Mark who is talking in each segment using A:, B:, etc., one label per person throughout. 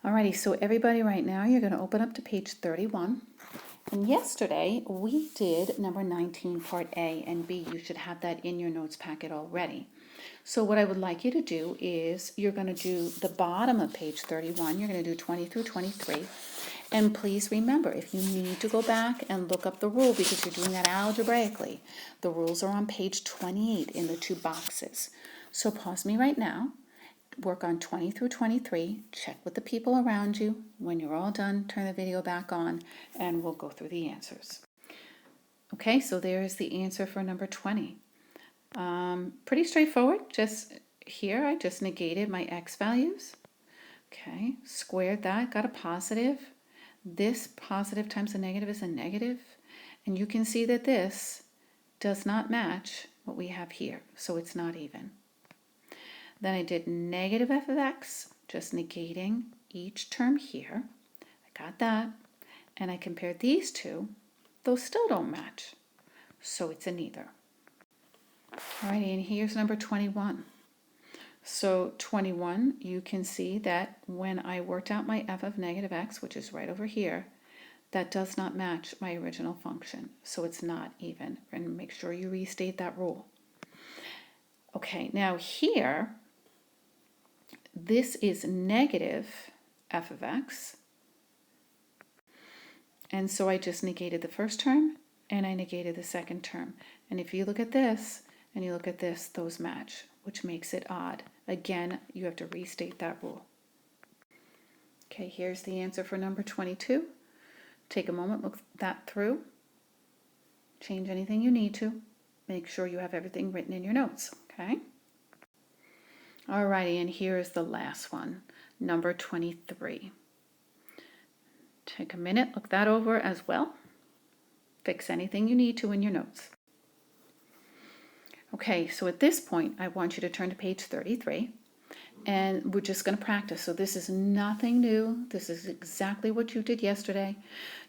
A: Alrighty, so everybody right now, you're going to open up to page 31. And yesterday, we did number 19, part A and B. You should have that in your notes packet already. So what I would like you to do is you're going to do the bottom of page 31. You're going to do 20 through 23. And please remember, if you need to go back and look up the rule because you're doing that algebraically, the rules are on page 28 in the two boxes. So pause me right now. Work on 20 through 23, check with the people around you. When you're all done, turn the video back on and we'll go through the answers. Okay, so there's the answer for number 20. Pretty straightforward. Just here, I just negated my x values. Okay, squared that, got a positive. This positive times a negative is a negative. And you can see that this does not match what we have here, so it's not even. Then I did negative f of x, just negating each term here. I got that. And I compared these two. Those still don't match. So it's a neither. Alrighty, and here's number 21. So 21, you can see that when I worked out my f of negative x, which is right over here, that does not match my original function. So it's not even. And make sure you restate that rule. Okay, now here, this is negative f of x. And so I just negated the first term and I negated the second term. And if you look at this and you look at this, those match, which makes it odd. Again, you have to restate that rule. Okay, here's the answer for number 22. Take a moment, look that through. Change anything you need to. Make sure you have everything written in your notes, okay? Alrighty, and here is the last one, number 23. Take a minute, look that over as well. Fix anything you need to in your notes. Okay, so at this point, I want you to turn to page 33, and we're just going to practice. So this is nothing new. This is exactly what you did yesterday.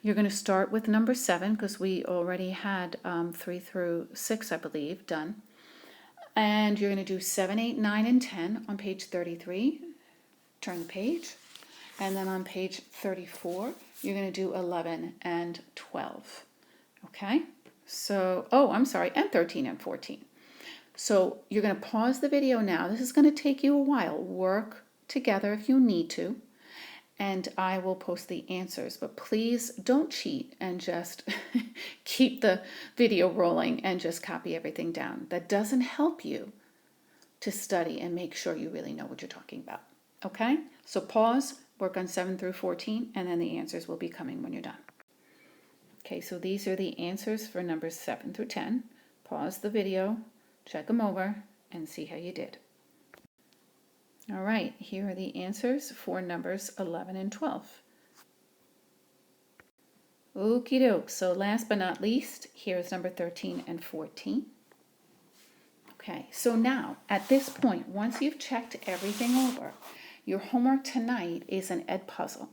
A: You're going to start with number 7, because we already had 3 through 6, I believe, done. And you're going to do 7, 8, 9, and 10 on page 33. Turn the page. And then on page 34, you're going to do 11 and 12. Okay? So, and 13 and 14. So you're going to pause the video now. This is going to take you a while. Work together if you need to. And I will post the answers. But please don't cheat and just keep the video rolling and just copy everything down. That doesn't help you to study and make sure you really know what you're talking about. Okay? So pause, work on 7 through 14, and then the answers will be coming when you're done. Okay, so these are the answers for numbers 7 through 10. Pause the video, check them over, and see how you did. All right, here are the answers for numbers 11 and 12. Okie doke, so last but not least, here's number 13 and 14. Okay, so now at this point, once you've checked everything over, your homework tonight is an ed puzzle.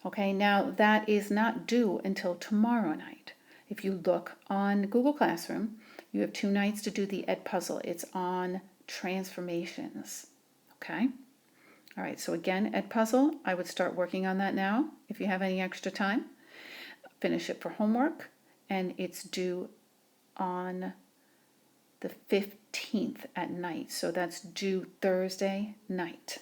A: Okay, now that is not due until tomorrow night. If you look on Google Classroom, you have 2 nights to do the ed puzzle. It's on transformations. Okay? All right, so again, ed puzzle, I would start working on that now if you have any extra time. Finish it for homework, and it's due on the 15th at night. So that's due Thursday night.